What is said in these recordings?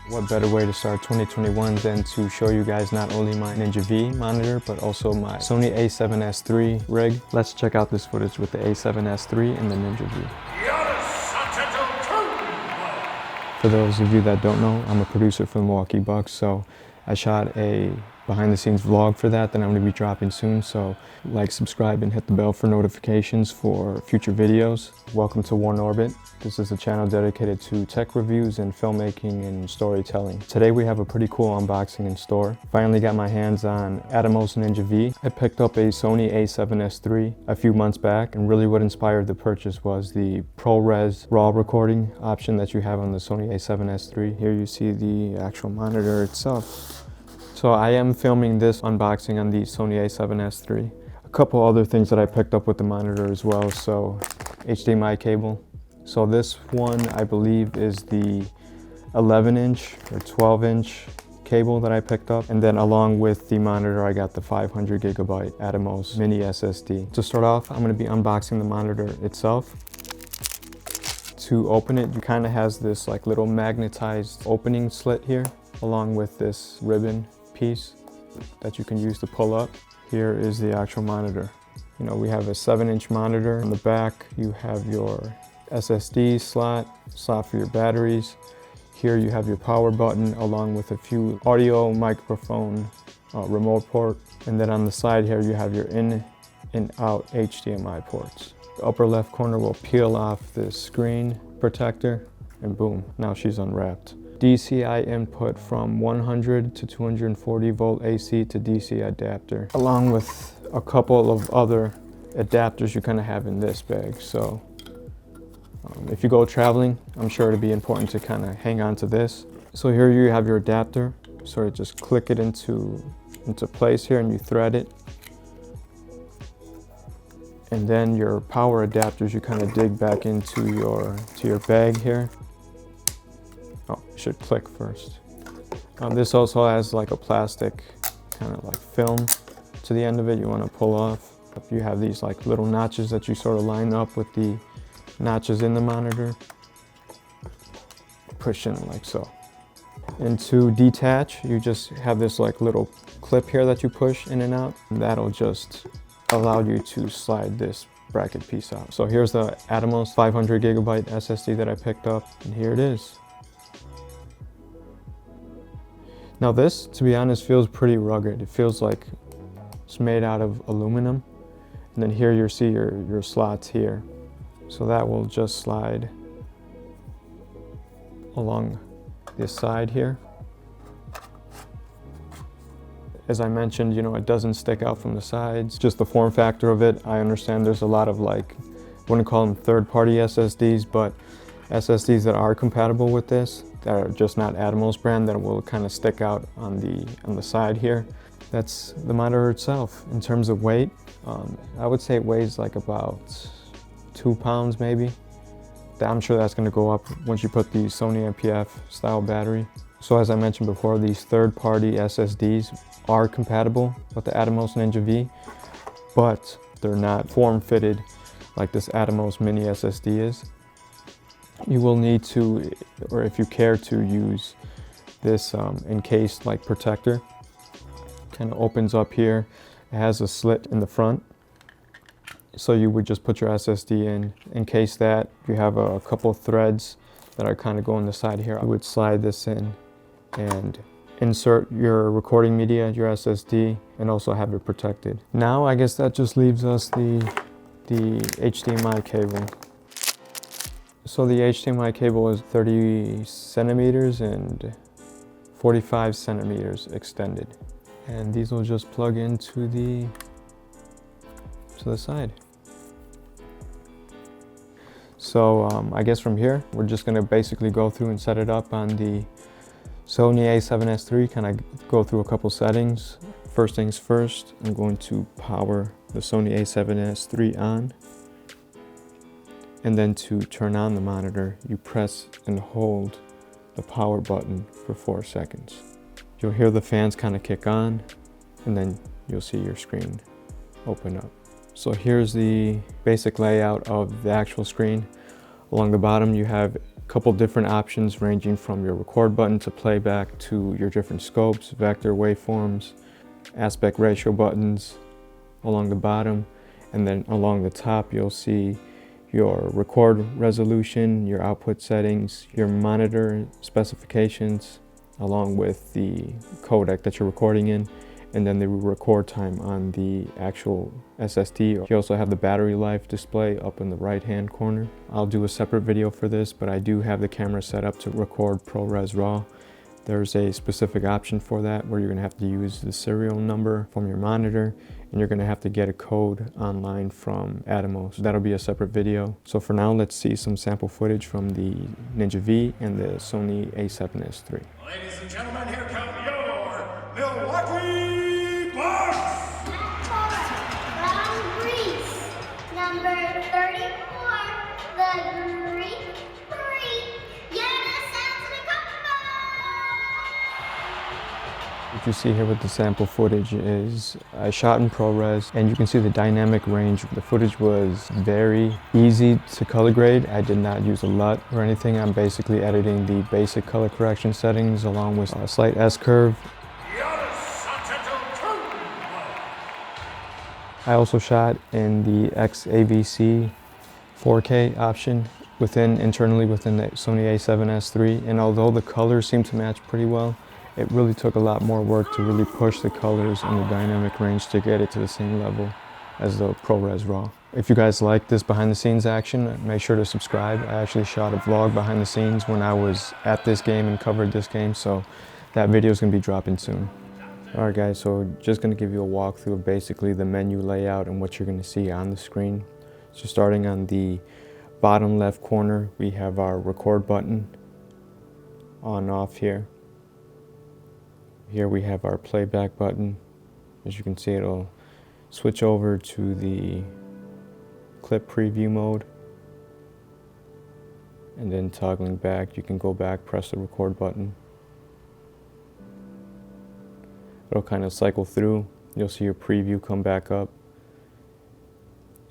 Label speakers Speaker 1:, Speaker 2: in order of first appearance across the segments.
Speaker 1: What better way to start 2021 than to show you guys not only my NinjaV monitor, but also my Sony A7S III rig. Let's check out this footage with the A7S III and the NinjaV. For those of you that don't know, I'm a producer for the Milwaukee Bucks, so I shot a behind the scenes vlog for that I'm going to be dropping soon, so like, subscribe, and hit the bell for notifications for future videos. Welcome to One Orbit. This is a channel dedicated to tech reviews and filmmaking and storytelling. Today we have a pretty cool unboxing in store. Finally got my hands on Atomos NinjaV. I picked up a Sony A7S III a few months back, and really what inspired the purchase was the ProResRAW recording option that you have on the Sony A7S III. Here you see the actual monitor itself. So I am filming this unboxing on the Sony A7S III. A couple other things that I picked up with the monitor as well. So HDMI cable. So this one I believe is the 11-inch or 12-inch cable that I picked up. And then along with the monitor, I got the 500 gigabyte Atomos Mini SSD. To start off, I'm going to be unboxing the monitor itself. To open it, it kind of has this like little magnetized opening slit here, along with this ribbon piece that you can use to pull up. Here is the actual monitor. You know, we have a 7-inch monitor. On the back, you have your SSD slot for your batteries. Here you have your power button along with a few audio, microphone, remote port. And then on the side here, you have your in and out HDMI ports. The upper left corner will peel off this screen protector, and boom, now she's unwrapped. DCI input from 100 to 240 volt AC to DC adapter, along with a couple of other adapters you kind of have in this bag. So if you go traveling, I'm sure it'd be important to kind of hang on to this. So here you have your adapter. Sort of just click it into place here, and you thread it. And then your power adapters, you kind of dig back into your bag here. Oh, it should click first. This also has like a plastic kind of like film to the end of it you want to pull off. You have these like little notches that you sort of line up with the notches in the monitor. Push in like so. And to detach, you just have this like little clip here that you push in and out. And that'll just allow you to slide this bracket piece out. So here's the Atomos 500 gigabyte SSD that I picked up, and here it is. Now this, to be honest, feels pretty rugged. It feels like it's made out of aluminum. And then here you see your slots here. So that will just slide along this side here. As I mentioned, you know, it doesn't stick out from the sides. Just the form factor of it. I understand there's a lot of like, I wouldn't call them third-party SSDs, but SSDs that are compatible with this, that are just not Atomos brand, that will kind of stick out on the side here. That's the monitor itself. In terms of weight, I would say it weighs like about 2 pounds maybe. I'm sure that's going to go up once you put the Sony NPF style battery. So as I mentioned before, these third-party SSDs are compatible with the Atomos NinjaV, but they're not form-fitted like this Atomos Mini SSD is. You will need to, or if you care to, use this encased like protector. Kind of opens up here. It has a slit in the front. So you would just put your SSD in, encase that. You have a couple of threads that are kind of going on the side here. I would slide this in and insert your recording media, your SSD, and also have it protected. Now I guess that just leaves us the HDMI cable. So the HDMI cable is 30 centimeters and 45 centimeters extended. And these will just plug into the side. So I guess from here, we're just gonna basically go through and set it up on the Sony A7S III, kind of go through a couple settings. First things first, I'm going to power the Sony A7S III on. And then to turn on the monitor, you press and hold the power button for 4 seconds. You'll hear the fans kind of kick on, and then you'll see your screen open up. So here's the basic layout of the actual screen. Along the bottom, you have couple different options ranging from your record button to playback to your different scopes, vector waveforms, aspect ratio buttons along the bottom, and then along the top you'll see your record resolution, your output settings, your monitor specifications, along with the codec that you're recording in, and then the record time on the actual SSD. You also have the battery life display up in the right hand corner. I'll do a separate video for this, but I do have the camera set up to record ProResRAW. There's a specific option for that where you're gonna have to use the serial number from your monitor, and you're gonna have to get a code online from Atomos. That'll be a separate video. So for now, let's see some sample footage from the NinjaV and the Sony A7SIII.
Speaker 2: Ladies and gentlemen, here come your Milwaukee Bucks!
Speaker 3: From Greece, number 34, the Greek Freak.
Speaker 1: What you see here with the sample footage is I shot in ProRes, and you can see the dynamic range. The footage was very easy to color grade. I did not use a LUT or anything. I'm basically editing the basic color correction settings along with a slight S-curve. I also shot in the XAVC 4K option internally within the Sony A7S III, and although the colors seem to match pretty well, it really took a lot more work to really push the colors and the dynamic range to get it to the same level as the ProResRAW. If you guys like this behind the scenes action, make sure to subscribe. I actually shot a vlog behind the scenes when I was at this game and covered this game, so that video is going to be dropping soon. Alright guys, so just going to give you a walkthrough of basically the menu layout and what you're going to see on the screen. So starting on the bottom left corner, we have our record button on off here. Here we have our playback button. As you can see, it'll switch over to the clip preview mode. And then toggling back, you can go back, press the record button. It'll kind of cycle through. You'll see your preview come back up.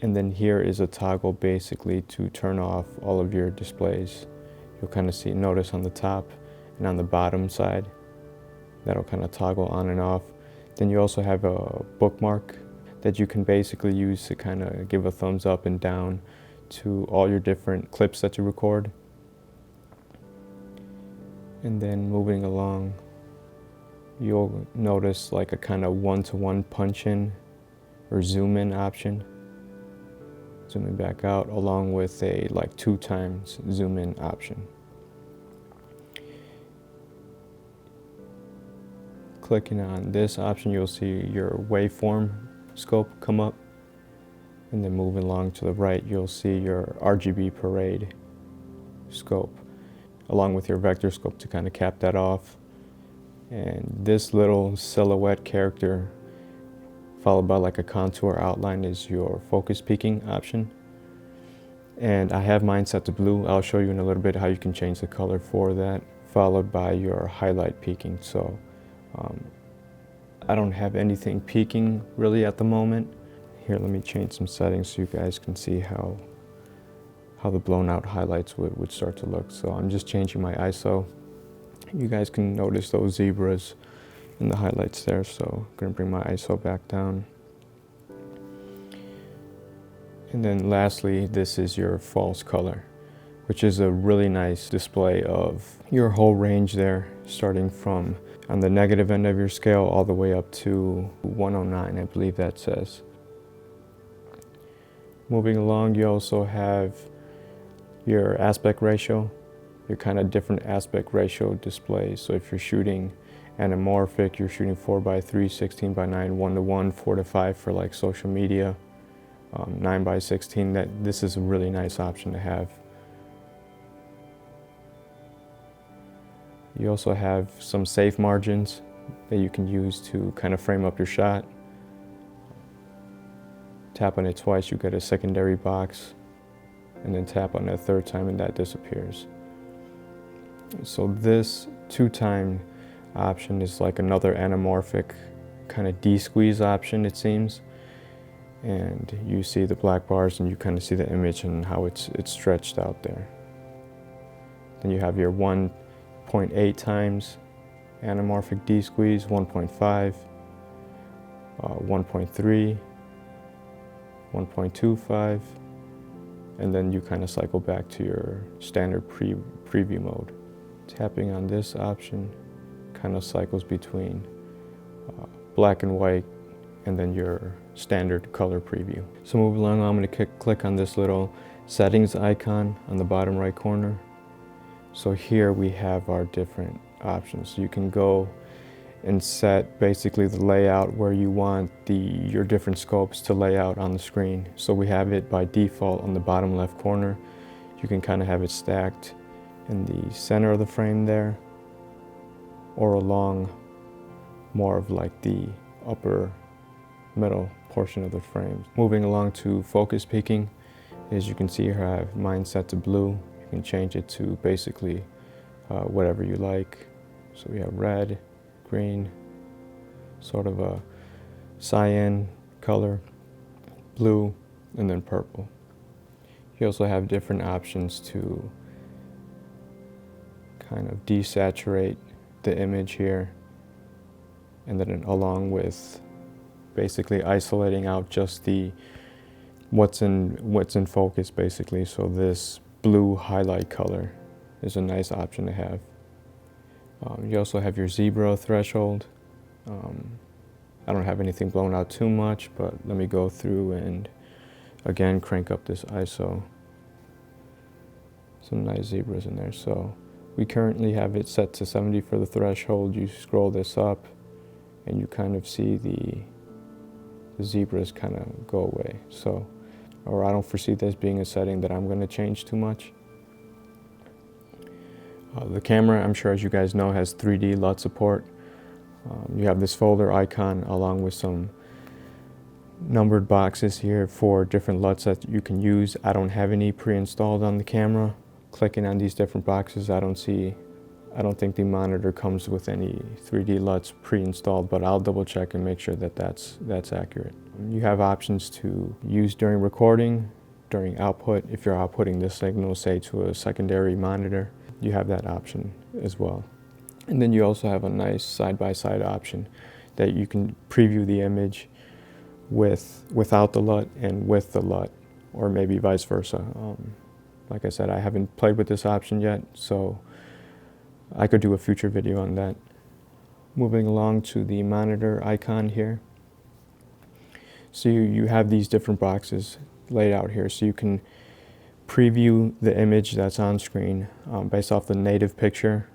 Speaker 1: And then here is a toggle basically to turn off all of your displays. You'll kind of notice on the top and on the bottom side. That'll kind of toggle on and off. Then you also have a bookmark that you can basically use to kind of give a thumbs up and down to all your different clips that you record. And then moving along, you'll notice like a kind of one-to-one punch-in or zoom-in option. Zooming back out along with a like 2x zoom-in option. Clicking on this option, you'll see your waveform scope come up, and then moving along to the right, you'll see your RGB parade scope, along with your vector scope to kind of cap that off. And this little silhouette character, followed by like a contour outline, is your focus peaking option. And I have mine set to blue. I'll show you in a little bit how you can change the color for that, followed by your highlight peaking. So I don't have anything peaking really at the moment. Here, let me change some settings so you guys can see how the blown out highlights would start to look. So I'm just changing my ISO. You guys can notice those zebras in the highlights there, so I'm gonna bring my ISO back down. And then lastly, this is your false color, which is a really nice display of your whole range there, starting from on the negative end of your scale all the way up to 109, I believe that says. Moving along, you also have your aspect ratio, your kind of different aspect ratio displays. So if you're shooting anamorphic, you're shooting 4:3, 16:9, 1:1, 4:5 for like social media, 9:16, this is a really nice option to have. You also have some safe margins that you can use to kind of frame up your shot. Tap on it twice, you get a secondary box, and then tap on it a third time and that disappears. So this 2-time option is like another anamorphic kind of de-squeeze option, it seems. And you see the black bars and you kind of see the image and how it's stretched out there. Then you have your 1.8 times anamorphic D-squeeze, 1.5, 1.3, 1.25, and then you kind of cycle back to your standard preview mode. Tapping on this option kind of cycles between black and white and then your standard color preview. So moving along, I'm going to click on this little settings icon on the bottom right corner. So here we have our different options. You can go and set basically the layout where you want your different scopes to lay out on the screen. So we have it by default on the bottom left corner. You can kind of have it stacked in the center of the frame there, or along more of like the upper middle portion of the frame. Moving along to focus peaking, as you can see here, I have mine set to blue. You can change it to basically whatever you like. So we have red, green, sort of a cyan color, blue, and then purple. You also have different options to kind of desaturate the image here, and then along with basically isolating out just the what's in focus basically. So this blue highlight color is a nice option to have. You also have your zebra threshold. I don't have anything blown out too much, but let me go through and again crank up this ISO. Some nice zebras in there. So we currently have it set to 70 for the threshold. You scroll this up and you kind of see the zebras kind of go away. So, or I don't foresee this being a setting that I'm going to change too much. The camera, I'm sure as you guys know, has 3D LUT support. You have this folder icon along with some numbered boxes here for different LUTs that you can use. I don't have any pre-installed on the camera. Clicking on these different boxes, I don't think the monitor comes with any 3D LUTs pre-installed, but I'll double check and make sure that that's accurate. You have options to use during recording, during output. If you're outputting this signal, say to a secondary monitor, you have that option as well. And then you also have a nice side-by-side option that you can preview the image without the LUT and with the LUT, or maybe vice versa. Like I said, I haven't played with this option yet, so I could do a future video on that. Moving along to the monitor icon here. So you have these different boxes laid out here, so you can preview the image that's on screen based off the native picture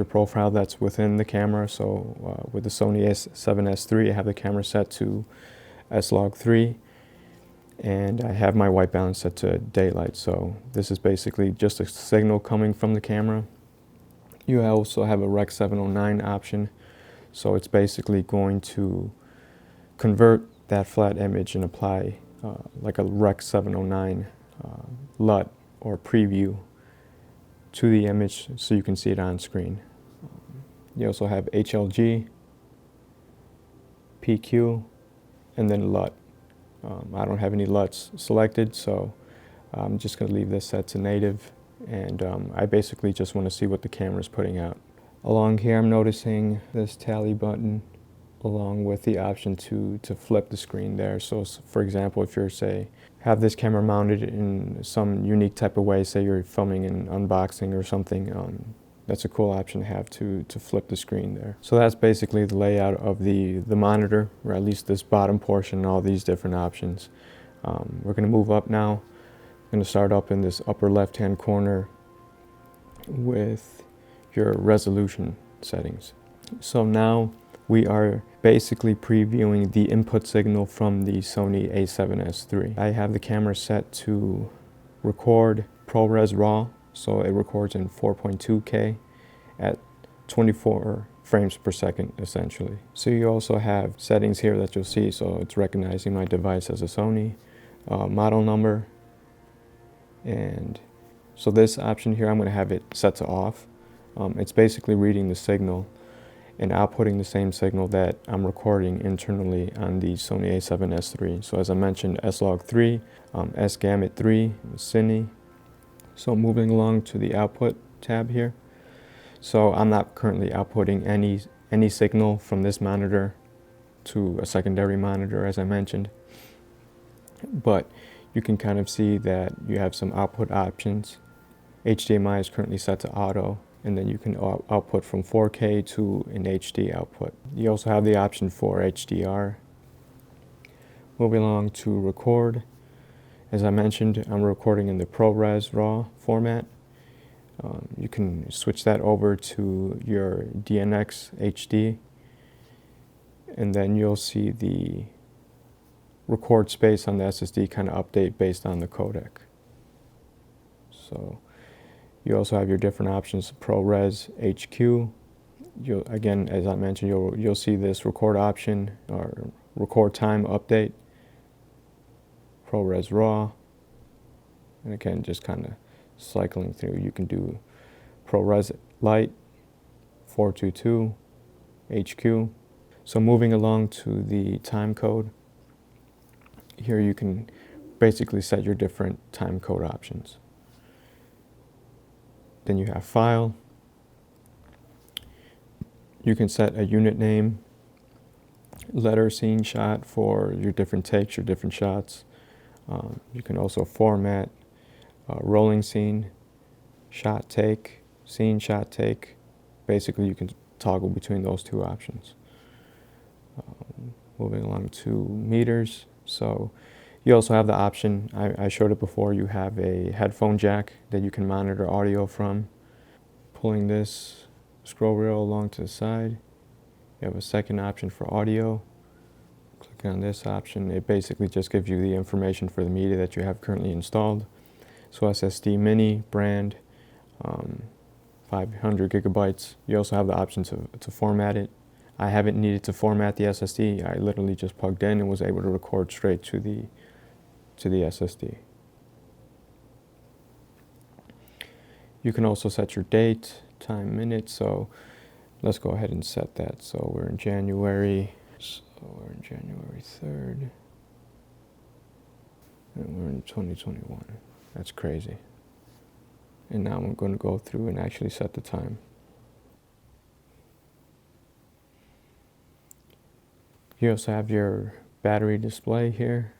Speaker 1: profile that's within the camera. So with the Sony A7SIII, I have the camera set to S-Log3, and I have my white balance set to daylight. So this is basically just a signal coming from the camera. You also have a Rec 709 option, so it's basically going to convert that flat image and apply like a Rec 709 LUT or preview to the image so you can see it on screen. You also have HLG, PQ, and then LUT. I don't have any LUTs selected, so I'm just going to leave this set to native, and I basically just want to see what the camera is putting out. Along here I'm noticing this tally button along with the option to flip the screen there. So for example, if you're, say, have this camera mounted in some unique type of way, say you're filming an unboxing or something, that's a cool option to have to flip the screen there. So that's basically the layout of the monitor, or at least this bottom portion and all these different options. We're going to move up now. I'm going to start up in this upper left hand corner with your resolution settings. So now we are basically previewing the input signal from the Sony A7SIII. I have the camera set to record ProResRAW, so it records in 4.2K at 24 frames per second essentially. So you also have settings here that you'll see, so it's recognizing my device as a Sony, model number, and so this option here I'm going to have it set to off. It's basically reading the signal and outputting the same signal that I'm recording internally on the Sony A7SIII. So as I mentioned, S-Log3, S-Gamut 3, Cine. So moving along to the output tab here. So I'm not currently outputting any signal from this monitor to a secondary monitor, as I mentioned. But you can kind of see that you have some output options. HDMI is currently set to auto, and then you can output from 4K to an HD output. You also have the option for HDR. Moving along to record. As I mentioned, I'm recording in the ProResRAW format. You can switch that over to your DNX HD, and then you'll see the record space on the SSD kind of update based on the codec. So you also have your different options, ProRes HQ. Again, as I mentioned, you'll see this record option or record time update, ProResRAW, and again, just kind of cycling through. You can do ProRes Lite, 422, HQ. So moving along to the time code, here you can basically set your different time code options. Then you have file. You can set a unit name, letter, scene, shot for your different takes, your different shots. You can also format rolling scene, shot take, scene, shot take. Basically, you can toggle between those two options. Moving along to meters. So you also have the option, I showed it before, you have a headphone jack that you can monitor audio from. Pulling this scroll wheel along to the side, you have a second option for audio. Click on this option. It basically just gives you the information for the media that you have currently installed. So SSD Mini brand, 500 gigabytes. You also have the option to format it. I haven't needed to format the SSD. I literally just plugged in and was able to record straight to the SSD. You can also set your date, time, minute. So let's go ahead and set that. So we're in January. So we're in January 3rd. And we're in 2021. That's crazy. And now I'm going to go through and actually set the time. You also have your battery display here.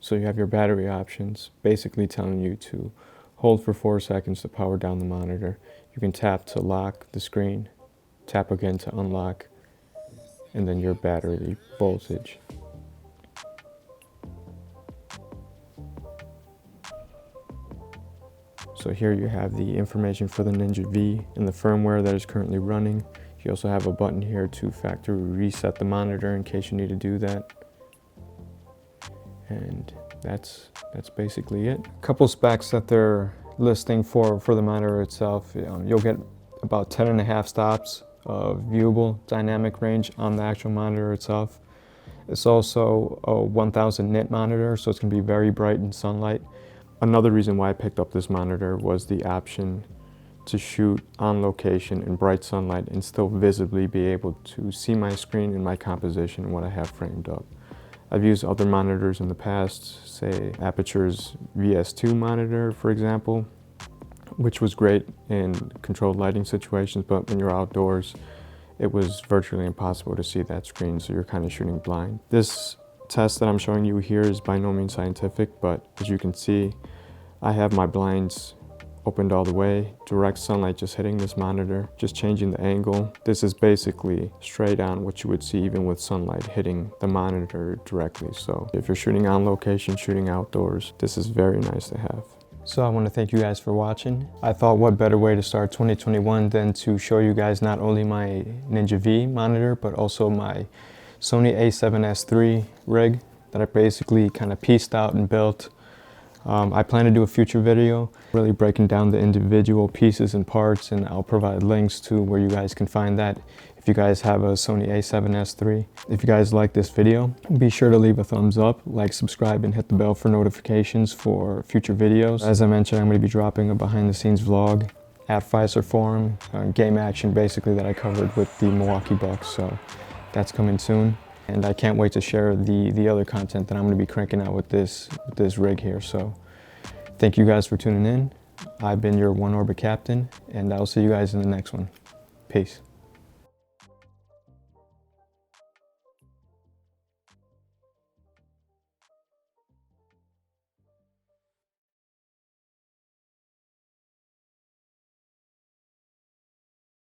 Speaker 1: So you have your battery options, basically telling you to hold for 4 seconds to power down the monitor. You can tap to lock the screen, tap again to unlock, and then your battery voltage. So here you have the information for the NinjaV and the firmware that is currently running. You also have a button here to factory reset the monitor in case you need to do that. And that's basically it. A couple specs that they're listing for the monitor itself. You'll get about 10.5 stops of viewable dynamic range on the actual monitor itself. It's also a 1000 nit monitor, so it's going to be very bright in sunlight. Another reason why I picked up this monitor was the option to shoot on location in bright sunlight and still visibly be able to see my screen and my composition and what I have framed up. I've used other monitors in the past, say Aperture's VS2 monitor, for example, which was great in controlled lighting situations, but when you're outdoors, it was virtually impossible to see that screen, so you're kind of shooting blind. This test that I'm showing you here is by no means scientific, but as you can see, I have my blinds opened all the way, direct sunlight just hitting this monitor, just changing the angle. This is basically straight on what you would see even with sunlight hitting the monitor directly. So if you're shooting on location, shooting outdoors, this is very nice to have. So I want to thank you guys for watching. I thought what better way to start 2021 than to show you guys not only my NinjaV monitor, but also my Sony A7S III rig that I basically kind of pieced out and built. I plan to do a future video really breaking down the individual pieces and parts, and I'll provide links to where you guys can find that if you guys have a Sony A7S III. If you guys like this video, be sure to leave a thumbs up, like, subscribe, and hit the bell for notifications for future videos. As I mentioned, I'm going to be dropping a behind the scenes vlog at Fiserv Forum, game action basically that I covered with the Milwaukee Bucks, so that's coming soon. And I can't wait to share the other content that I'm going to be cranking out with this rig here. So thank you guys for tuning in. I've been your One Orbit Captain, and I'll see you guys in the next one. Peace.